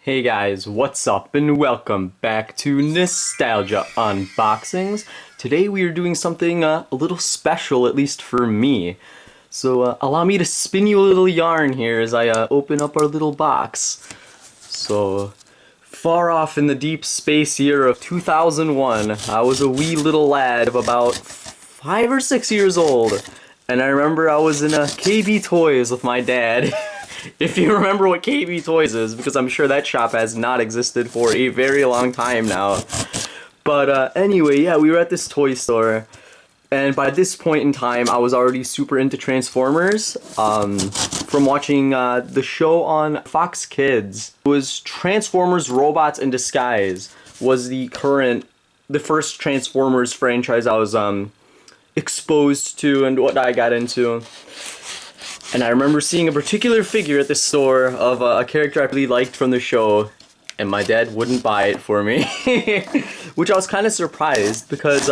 Hey guys, what's up and welcome back to Nostalgia Unboxings. Today we are doing something a little special, at least for me. So allow me to spin you a little yarn here as I open up our little box. So far off in the deep space year of 2001, I was a wee little lad of about 5 or 6 years old. And I remember I was in KB Toys with my dad. If you remember what KB Toys is, because I'm sure that shop has not existed for a very long time now. But anyway, yeah, we were at this toy store, and by this point in time, I was already super into Transformers. From watching the show on Fox Kids, it was Transformers Robots in Disguise was the first Transformers franchise I was exposed to and what I got into. And I remember seeing a particular figure at the store of a character I really liked from the show, and my dad wouldn't buy it for me. Which I was kind of surprised, because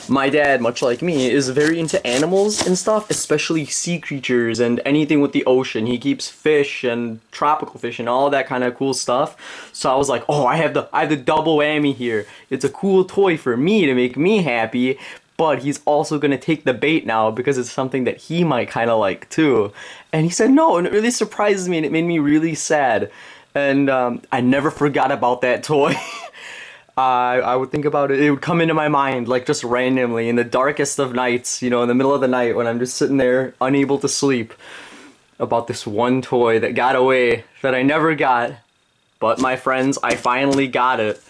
my dad, much like me, is very into animals and stuff, especially sea creatures and anything with the ocean. He keeps fish and tropical fish and all that kind of cool stuff. So I was like, oh, I have the double whammy here. It's a cool toy for me to make me happy, but he's also gonna take the bait now because it's something that he might kind of like too. And he said no, and it really surprises me, and it made me really sad. And I never forgot about that toy. I would think about it. It would come into my mind like just randomly in the darkest of nights, you know, in the middle of the night when I'm just sitting there unable to sleep, about this one toy that got away that I never got. But my friends, I finally got it.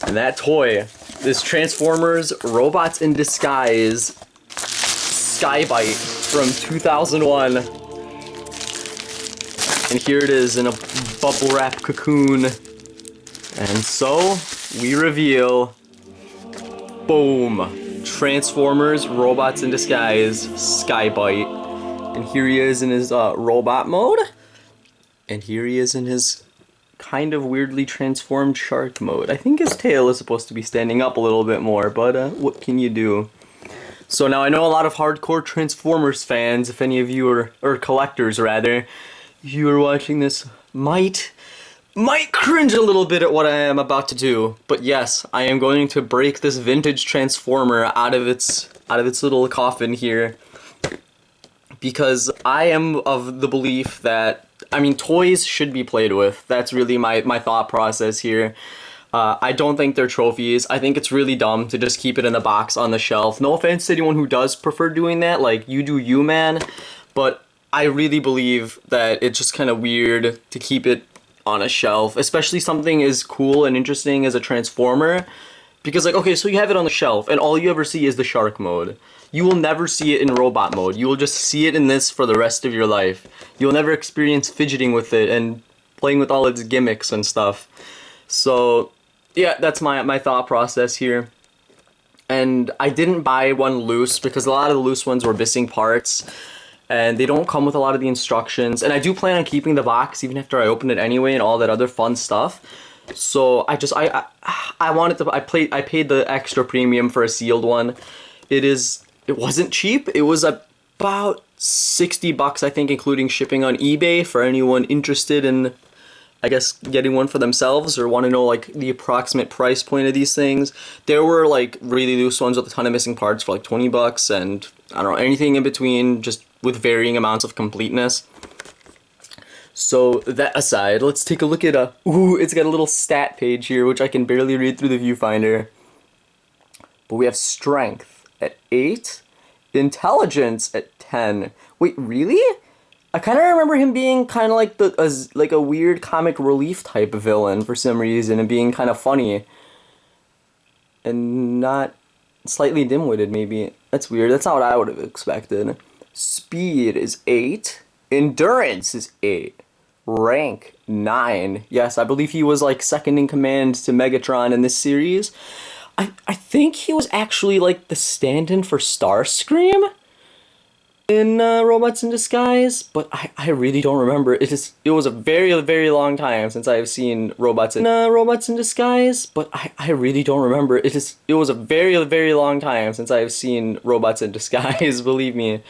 And that toy, this Transformers Robots in Disguise Sky-Byte from 2001. And here it is in a bubble wrap cocoon. And so, we reveal, boom, Transformers Robots in Disguise Sky-Byte. And here he is in his robot mode. And here he is in his kind of weirdly transformed shark mode. I think his tail is supposed to be standing up a little bit more, but what can you do? So now I know a lot of hardcore Transformers fans, if any of you are, or collectors rather, if you are watching this, might cringe a little bit at what I am about to do. But yes, I am going to break this vintage Transformer out of its little coffin here, because I am of the belief that, I mean, toys should be played with. That's really my thought process here. I don't think they're trophies. I think it's really dumb to just keep it in the box on the shelf. No offense to anyone who does prefer doing that, like, you do you, man. But I really believe that it's just kind of weird to keep it on a shelf, especially something as cool and interesting as a Transformer. Because, like, okay, so you have it on the shelf, and all you ever see is the shark mode. You will never see it in robot mode. You will just see it in this for the rest of your life. You'll never experience fidgeting with it and playing with all its gimmicks and stuff. So, yeah, that's my thought process here. And I didn't buy one loose because a lot of the loose ones were missing parts, and they don't come with a lot of the instructions. And I do plan on keeping the box even after I open it anyway and all that other fun stuff. So I wanted to, I paid the extra premium for a sealed one. It wasn't cheap. It was about 60 bucks, I think, including shipping on eBay, for anyone interested in, I guess, getting one for themselves or want to know like the approximate price point of these things. There were like really loose ones with a ton of missing parts for like 20 bucks, and I don't know, anything in between, just with varying amounts of completeness. So that aside, let's take a look at ooh, it's got a little stat page here, which I can barely read through the viewfinder. But we have strength at 8, intelligence at 10. Wait, really? I kind of remember him being kind of like like a weird comic relief type of villain for some reason, and being kind of funny. And not slightly dim-witted, maybe. That's weird. That's not what I would have expected. Speed is 8. Endurance is 8. Rank 9. Yes, I believe he was like second in command to Megatron in this series. I think he was actually like the stand-in for Starscream in Robots in Disguise, but I really don't remember. It was a very, very long time since I've seen Robots in Disguise, but I really don't remember. It was a very, very long time since I've seen Robots in Disguise, believe me.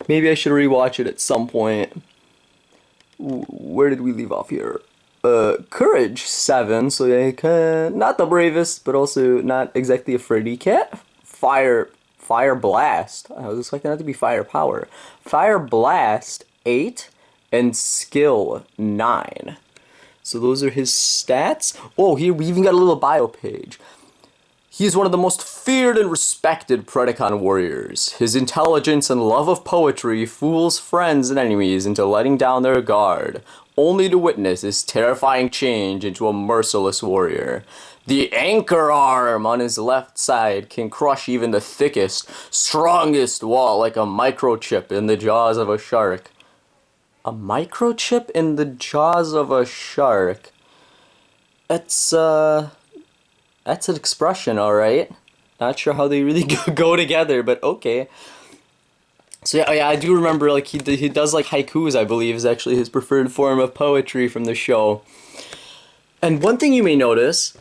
Maybe I should rewatch it at some point. Where did we leave off here? Courage 7, so not the bravest, but also not exactly a fraidy cat. Fire Blast. I was expecting that to be Firepower. Fire Blast 8, and Skill 9. So those are his stats. Oh, here we even got a little bio page. He is one of the most feared and respected Predacon warriors. His intelligence and love of poetry fools friends and enemies into letting down their guard, only to witness his terrifying change into a merciless warrior. The anchor arm on his left side can crush even the thickest, strongest wall like a microchip in the jaws of a shark. A microchip in the jaws of a shark? That's an expression, alright. Not sure how they really go together, but okay. So yeah, I do remember, like, he does, like, haikus, I believe, is actually his preferred form of poetry from the show. And one thing you may notice...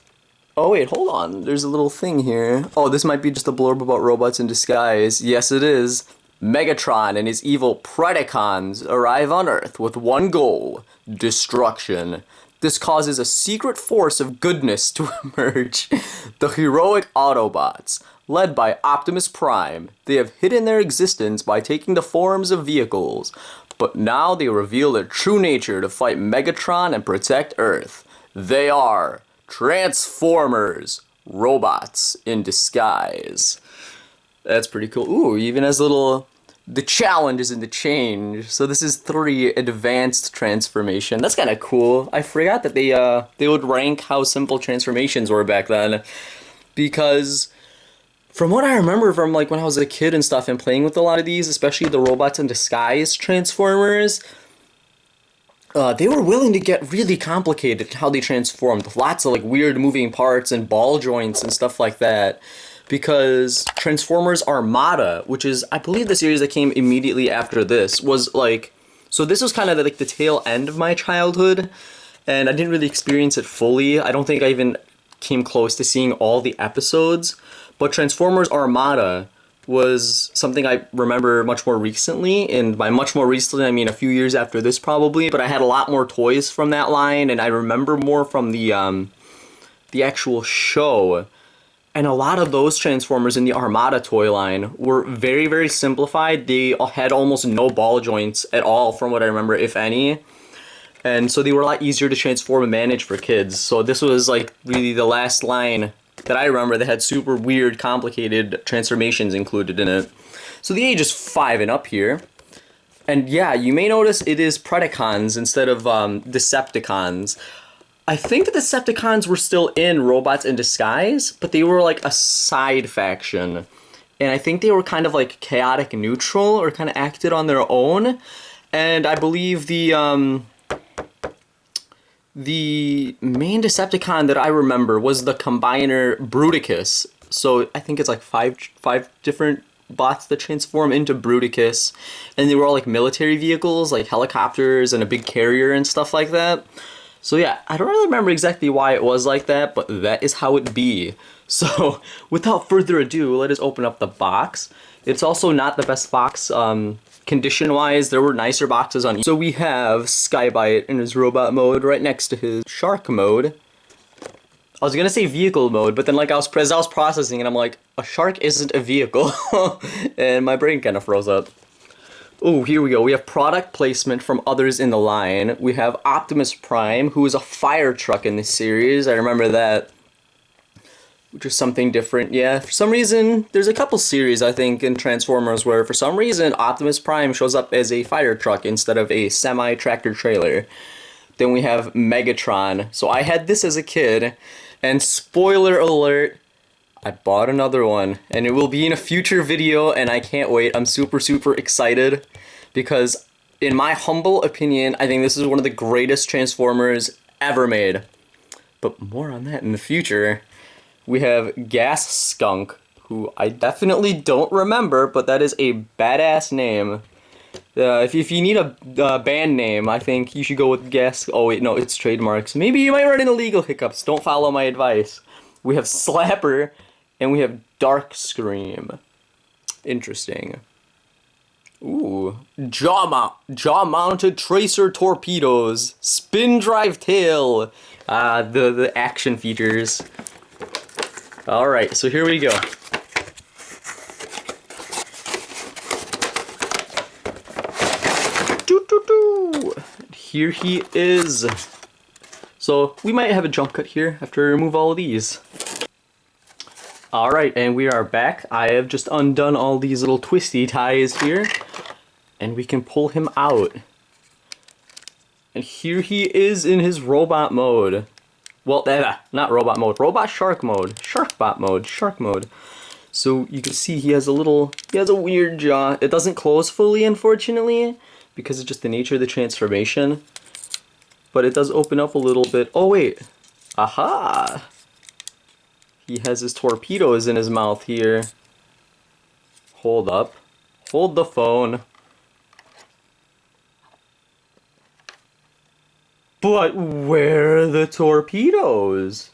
Oh wait, hold on, there's a little thing here. Oh, this might be just a blurb about robots in disguise. Yes, it is. Megatron and his evil Predacons arrive on Earth with one goal: destruction. This causes a secret force of goodness to emerge. The heroic Autobots, led by Optimus Prime. They have hidden their existence by taking the forms of vehicles, but now they reveal their true nature to fight Megatron and protect Earth. They are Transformers, robots in disguise. That's pretty cool. Ooh, even has the challenge is in the change. So this is 3 advanced transformation. That's kind of cool. I forgot that they would rank how simple transformations were back then, because from what I remember from, like, when I was a kid and stuff and playing with a lot of these, especially the robots in disguise Transformers, they were willing to get really complicated how they transformed. Lots of, like, weird moving parts and ball joints and stuff like that. Because Transformers Armada, which is, I believe, the series that came immediately after this, was, like... So this was kind of, like, the tail end of my childhood, and I didn't really experience it fully. I don't think I even came close to seeing all the episodes. But Transformers Armada was something I remember much more recently, and by much more recently I mean a few years after this probably, but I had a lot more toys from that line, and I remember more from the actual show. And a lot of those Transformers in the Armada toy line were very, very simplified. They had almost no ball joints at all from what I remember, if any. And so they were a lot easier to transform and manage for kids. So this was, like, really the last line that I remember that had super weird, complicated transformations included in it. So the age is 5 and up here. And yeah, you may notice it is Predacons instead of Decepticons. I think the Decepticons were still in Robots in Disguise, but they were, like, a side faction. And I think they were kind of, like, chaotic neutral, or kind of acted on their own. And I believe the main Decepticon that I remember was the Combiner Bruticus. So I think it's like five different bots that transform into Bruticus. And they were all, like, military vehicles, like helicopters and a big carrier and stuff like that. So yeah, I don't really remember exactly why it was like that, but that is how it be. So without further ado, let us open up the box. It's also not the best box condition-wise. There were nicer boxes on. So we have Sky-Byte in his robot mode right next to his shark mode. I was gonna say vehicle mode, but then, like, as I was processing it, I'm like, a shark isn't a vehicle, and my brain kind of froze up. Oh, here we go. We have product placement from others in the line. We have Optimus Prime, who is a fire truck in this series. I remember that, which is something different. Yeah, for some reason, there's a couple series, I think, in Transformers where, for some reason, Optimus Prime shows up as a fire truck instead of a semi-tractor trailer. Then we have Megatron. So I had this as a kid, and spoiler alert, I bought another one, and it will be in a future video, and I can't wait. I'm super, super excited, because in my humble opinion, I think this is one of the greatest Transformers ever made. But more on that in the future. We have Gas Skunk, who I definitely don't remember, but that is a badass name. If you need a band name, I think you should go with Gas... Oh wait, no, it's trademarks. Maybe you might run into legal hiccups. Don't follow my advice. We have Slapper, and we have Dark Scream. Interesting. Ooh, jaw-mounted tracer torpedoes, spin drive tail. The action features. All right, so here we go. Doo-doo-doo. Here he is. So we might have a jump cut here after I remove all of these. Alright, and we are back. I have just undone all these little twisty ties here. And we can pull him out. And here he is in his robot mode. Well, not robot mode. Robot shark mode. Sharkbot mode. Shark mode. So you can see he has a weird jaw. It doesn't close fully, unfortunately, because it's just the nature of the transformation. But it does open up a little bit. Oh, wait. Aha! He has his torpedoes in his mouth here. Hold up. Hold the phone. But where are the torpedoes?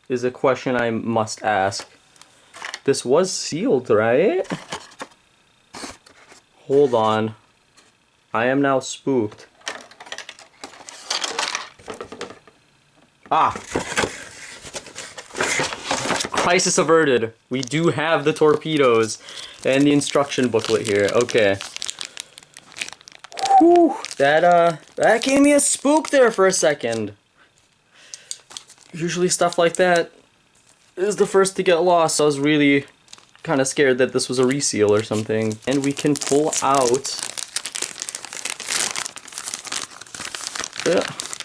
Is a question I must ask. This was sealed, right? Hold on. I am now spooked. Ah! Crisis averted. We do have the torpedoes and the instruction booklet here. Okay. Whew, that gave me a spook there for a second. Usually stuff like that is the first to get lost, so I was really kind of scared that this was a reseal or something. And we can pull out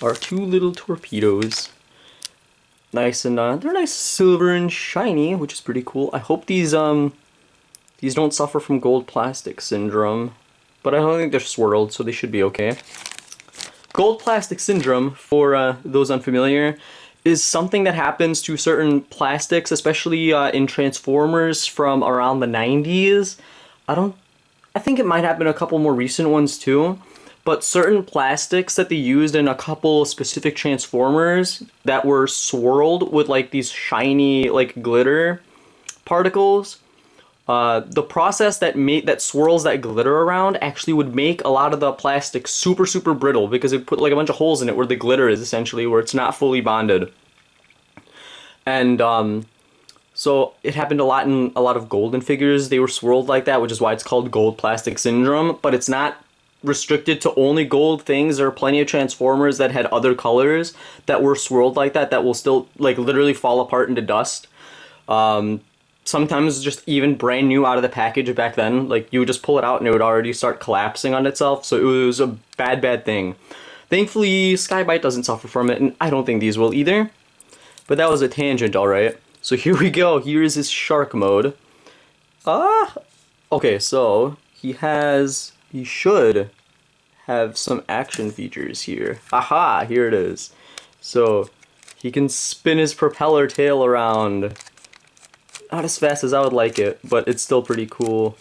our two little torpedoes. Nice and they're nice silver and shiny, which is pretty cool. I hope these don't suffer from gold plastic syndrome, but I don't think they're swirled, so they should be okay. Gold plastic syndrome, for those unfamiliar, is something that happens to certain plastics, especially in Transformers from around the 90s. I think it might happen a couple more recent ones too. But certain plastics that they used in a couple specific Transformers that were swirled with like these shiny like glitter particles, the process that swirls that glitter around actually would make a lot of the plastic super brittle because it put like a bunch of holes in it where the glitter is essentially, where it's not fully bonded. And so it happened a lot in a lot of golden figures. They were swirled like that, which is why it's called gold plastic syndrome, but it's not restricted to only gold things. There are plenty of Transformers that had other colors that were swirled like that will still like literally fall apart into dust. Sometimes just even brand new out of the package back then, like you would just pull it out and it would already start collapsing on itself, so it was a bad thing. Thankfully Sky-Byte doesn't suffer from it, and I don't think these will either. But that was a tangent, alright. So here we go, here is his shark mode. Okay, so he should have some action features here. Aha, here it is. So he can spin his propeller tail around. Not as fast as I would like it, but it's still pretty cool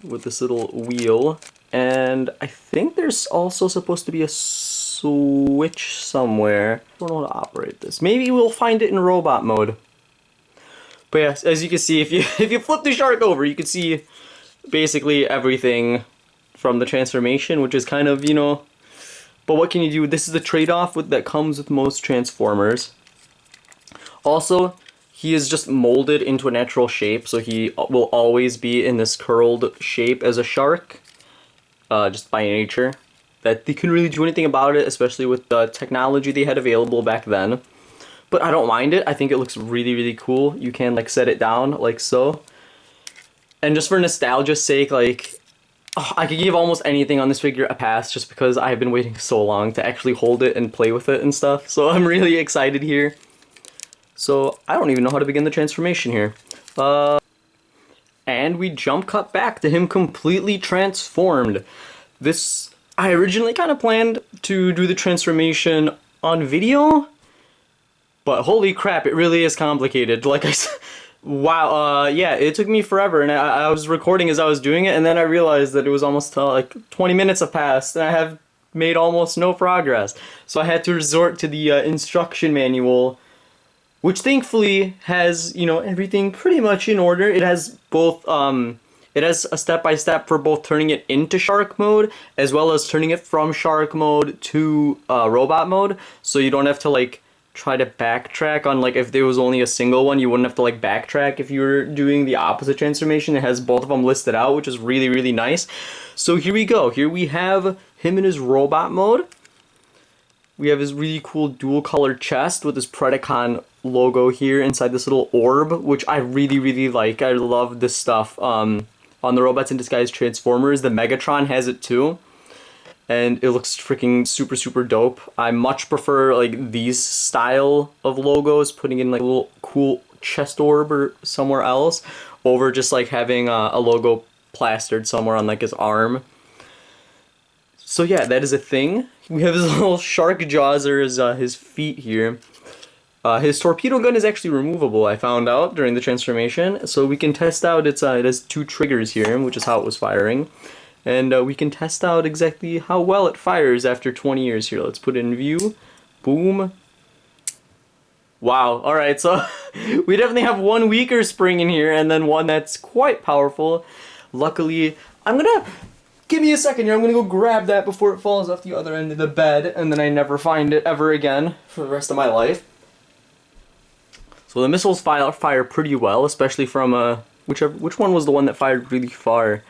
with this little wheel. And I think there's also supposed to be a switch somewhere. I don't know how to operate this. Maybe we'll find it in robot mode. But yes, as you can see, if you flip the shark over, you can see basically everything from the transformation, which is kind of, you know, but what can you do? This is the trade-off that comes with most Transformers. Also, he is just molded into a natural shape, so he will always be in this curled shape as a shark, just by nature. That they couldn't really do anything about it, especially with the technology they had available back then. But I don't mind it. I think it looks really cool. You can like set it down like so. And just for nostalgia's sake, like, I could give almost anything on this figure a pass just because I've been waiting so long to actually hold it and play with it and stuff. So I'm really excited here. So I don't even know how to begin the transformation here. And we jump cut back to him completely transformed. I originally kind of planned to do the transformation on video, but holy crap, it really is complicated. Like I said, wow, yeah, it took me forever, and I was recording as I was doing it, and then I realized that it was almost like 20 minutes have passed, and I have made almost no progress. So I had to resort to the instruction manual, which thankfully has, you know, everything pretty much in order. It has both It has a step-by-step for both turning it into shark mode as well as turning it from shark mode to robot mode. So you don't have to like try to backtrack on, like, if there was only a single one, you wouldn't have to like backtrack if you were doing the opposite transformation. It has both of them listed out, which is really, really nice. So here we go. Here we have him in his robot mode. We have his really cool dual colored chest with his Predacon logo here inside this little orb, which I really, really like. I love this stuff. On the Robots in Disguise Transformers, the Megatron has it too. And it looks freaking super, super dope. I much prefer like these style of logos, putting in like a little cool chest orb or somewhere else, over just like having a logo plastered somewhere on like his arm. So yeah, that is a thing. We have his little shark jaws, or his feet here. His torpedo gun is actually removable, I found out during the transformation. So we can test out it has 2 triggers here, which is how it was firing. And we can test out exactly how well it fires after 20 years here. Let's put it in view. Boom. Wow. Alright, so we definitely have one weaker spring in here and then one that's quite powerful. Luckily, I'm gonna... Give me a second here, I'm gonna go grab that before it falls off the other end of the bed and then I never find it ever again for the rest of my life. So the missiles fire pretty well, especially from which one was the one that fired really far?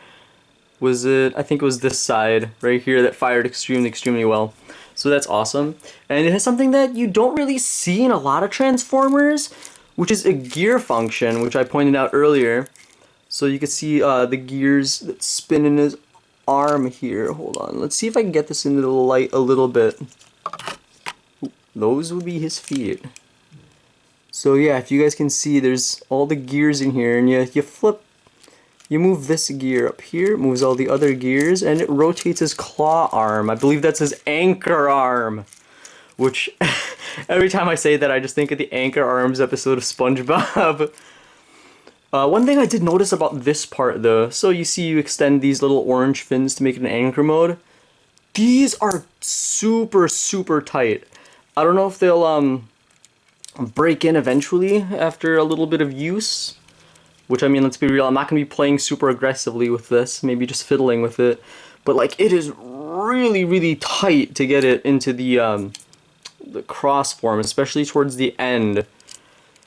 Was it, I think it was this side right here that fired extremely, extremely well. So that's awesome. And it has something that you don't really see in a lot of Transformers, which is a gear function, which I pointed out earlier. So you can see the gears that spin in his arm here. Hold on, let's see if I can get this into the light a little bit. Ooh, those would be his feet. So yeah, if you guys can see, there's all the gears in here, and you flip. You move this gear up here, moves all the other gears, and it rotates his claw arm. I believe that's his anchor arm. Which, every time I say that, I just think of the Anchor Arms episode of SpongeBob. One thing I did notice about this part, though, so you see you extend these little orange fins to make it an anchor mode. These are super, super tight. I don't know if they'll break in eventually after a little bit of use. Which, I mean, let's be real, I'm not going to be playing super aggressively with this, maybe just fiddling with it. But, like, it is really, really tight to get it into the cross form, especially towards the end.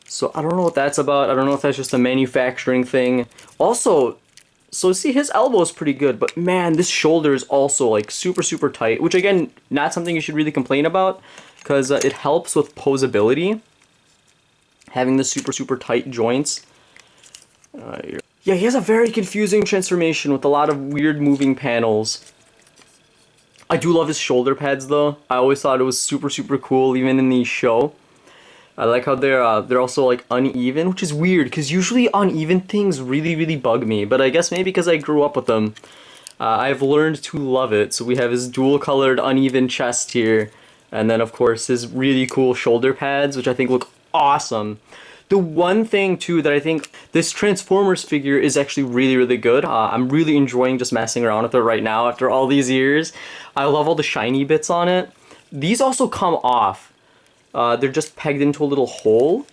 So, I don't know what that's about. I don't know if that's just a manufacturing thing. Also, so see, his elbow is pretty good, but man, this shoulder is also, like, super, super tight. Which, again, not something you should really complain about, because it helps with posability. Having the super, super tight joints. Yeah, he has a very confusing transformation with a lot of weird moving panels. I do love his shoulder pads though. I always thought it was super, super cool, even in the show. I like how they're also like uneven, which is weird because usually uneven things really, really bug me. But I guess maybe because I grew up with them, I've learned to love it. So we have his dual-colored uneven chest here, and then of course his really cool shoulder pads, which I think look awesome. The one thing, too, that I think this Transformers figure is actually really, really good. I'm really enjoying just messing around with it right now after all these years. I love all the shiny bits on it. These also come off. They're just pegged into a little hole.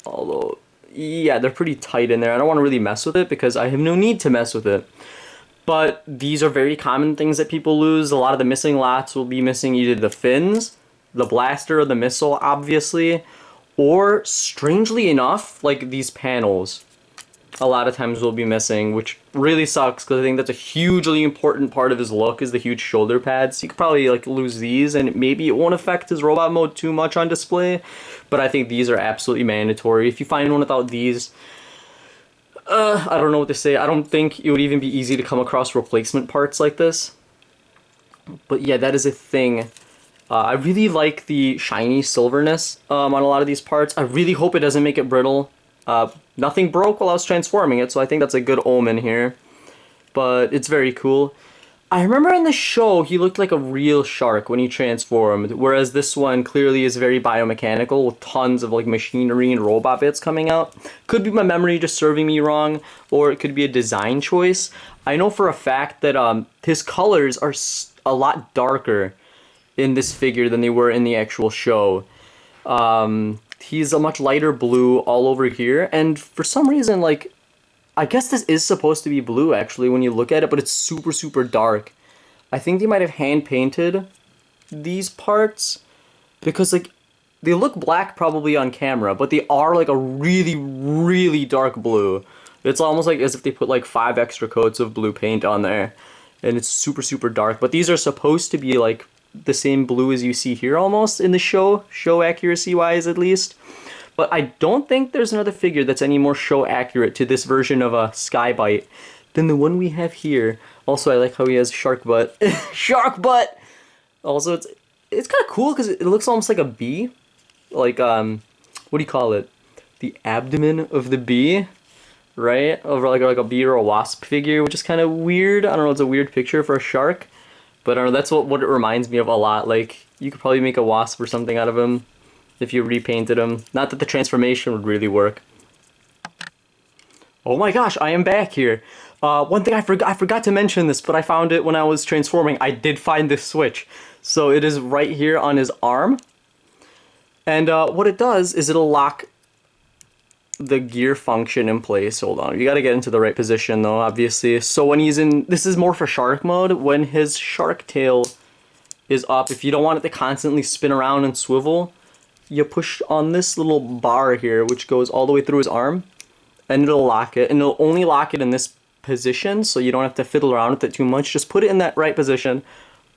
Although, yeah, they're pretty tight in there. I don't want to really mess with it because I have no need to mess with it. But these are very common things that people lose. A lot of the missing lots will be missing either the fins, the blaster, or the missile, obviously. Or, strangely enough, like these panels, a lot of times will be missing, which really sucks because I think that's a hugely important part of his look is the huge shoulder pads. You could probably like lose these and maybe it won't affect his robot mode too much on display, but I think these are absolutely mandatory. If you find one without these, I don't know what to say. I don't think it would even be easy to come across replacement parts like this. But yeah, that is a thing. I really like the shiny silverness on a lot of these parts. I really hope it doesn't make it brittle. Nothing broke while I was transforming it, so I think that's a good omen here. But it's very cool. I remember in the show, he looked like a real shark when he transformed, whereas this one clearly is very biomechanical with tons of like machinery and robot bits coming out. Could be my memory just serving me wrong, or it could be a design choice. I know for a fact that his colors are a lot darker in this figure than they were in the actual show. He's a much lighter blue all over here, and for some reason, like, I guess this is supposed to be blue actually when you look at it, but it's super, super dark. I think they might have hand painted these parts because like they look black probably on camera, but they are like a really, really dark blue. It's almost like as if they put like 5 extra coats of blue paint on there, and it's super, super dark. But these are supposed to be like the same blue as you see here almost in the show accuracy wise at least. But I don't think there's another figure that's any more show accurate to this version of a Sky-Byte than the one we have here. Also, I like how he has shark butt. Shark butt! Also, it's kind of cool because it looks almost like a bee. Like, what do you call it? The abdomen of the bee, right? Over like a bee or a wasp figure, which is kind of weird. I don't know, it's a weird picture for a shark. But I don't know, that's what it reminds me of a lot. Like, you could probably make a wasp or something out of him if you repainted him. Not that the transformation would really work. Oh my gosh, I am back here. One thing I forgot to mention this, but I found it when I was transforming. I did find this switch. So it is right here on his arm. And what it does is it'll lock the gear function in place. Hold on, you gotta get into the right position though, obviously. So when he's in, this is more for shark mode, when his shark tail is up, if you don't want it to constantly spin around and swivel, you push on this little bar here, which goes all the way through his arm, and it'll lock it, and it'll only lock it in this position, so you don't have to fiddle around with it too much. Just put it in that right position,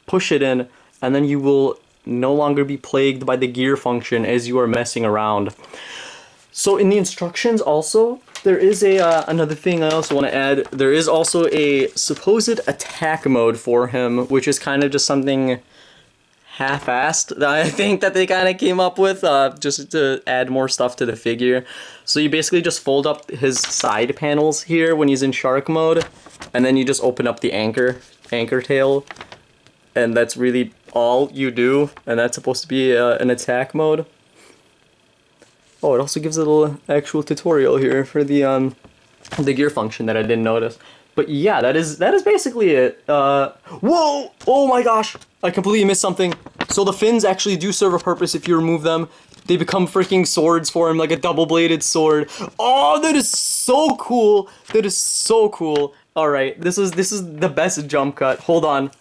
push it in, and then you will no longer be plagued by the gear function as you are messing around. So in the instructions also, there is another thing I also want to add. There is also a supposed attack mode for him, which is kind of just something half-assed that I think that they kind of came up with just to add more stuff to the figure. So you basically just fold up his side panels here when he's in shark mode, and then you just open up the anchor tail, and that's really all you do, and that's supposed to be an attack mode. Oh, it also gives a little actual tutorial here for the gear function that I didn't notice. But yeah, that is basically it. Whoa! Oh my gosh! I completely missed something. So the fins actually do serve a purpose if you remove them. They become freaking swords for him, like a double-bladed sword. Oh, that is so cool! That is so cool. All right, this is the best jump cut. Hold on.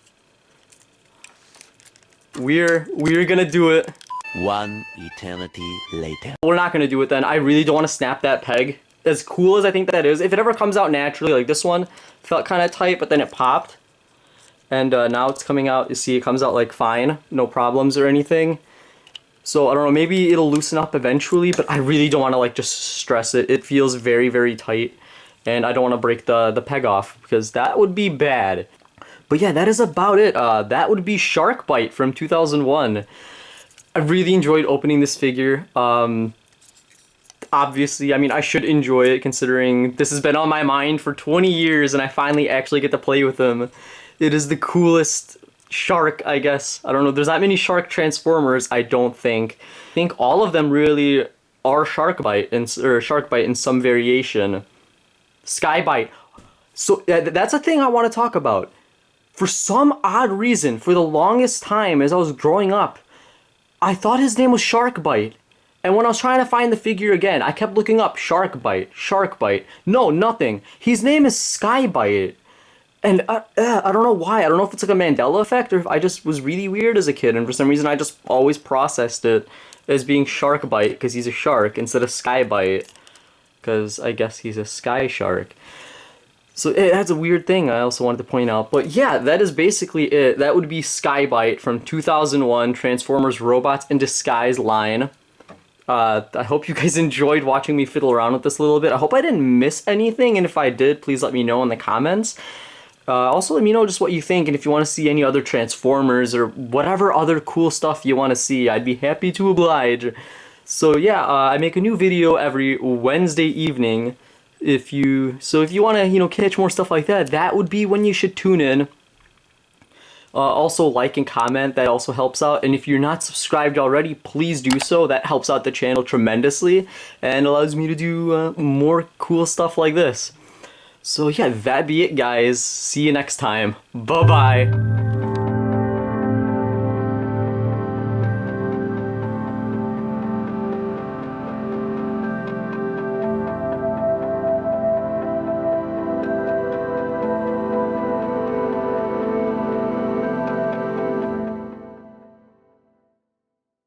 We're gonna do it. One eternity later. We're not gonna do it then. I really don't want to snap that peg. As cool as I think that is, if it ever comes out naturally, like this one felt kind of tight, but then it popped. And now it's coming out, you see it comes out like fine, no problems or anything. So I don't know, maybe it'll loosen up eventually, but I really don't want to like just stress it. It feels very, very tight, and I don't want to break the peg off because that would be bad. But yeah, that is about it. That would be Shark-Byte from 2001. I really enjoyed opening this figure. Obviously, I mean, I should enjoy it considering this has been on my mind for 20 years and I finally actually get to play with him. It is the coolest shark, I guess. I don't know, there's not many shark Transformers, I don't think. I think all of them really are Shark-Byte, or Shark-Byte in some variation. Sky-Byte. So that's a thing I want to talk about. For some odd reason, for the longest time as I was growing up, I thought his name was Shark-Byte. And when I was trying to find the figure again, I kept looking up Shark-Byte, Shark-Byte. No, nothing. His name is Sky-Byte. And I don't know why. I don't know if it's like a Mandela effect or if I just was really weird as a kid. And for some reason, I just always processed it as being Shark-Byte because he's a shark instead of Sky-Byte. Because I guess he's a sky shark. So that's a weird thing I also wanted to point out. But yeah, that is basically it. That would be Sky-Byte from 2001 Transformers Robots in Disguise line. I hope you guys enjoyed watching me fiddle around with this a little bit. I hope I didn't miss anything, and if I did, please let me know in the comments. Also, let me know just what you think, and if you want to see any other Transformers or whatever other cool stuff you want to see, I'd be happy to oblige. So yeah, I make a new video every Wednesday evening. If you want to, catch more stuff like that, that would be when you should tune in. Also, like and comment, that also helps out. And if you're not subscribed already, please do so. That helps out the channel tremendously and allows me to do more cool stuff like this. So yeah, that'd be it, guys. See you next time. Bye-bye.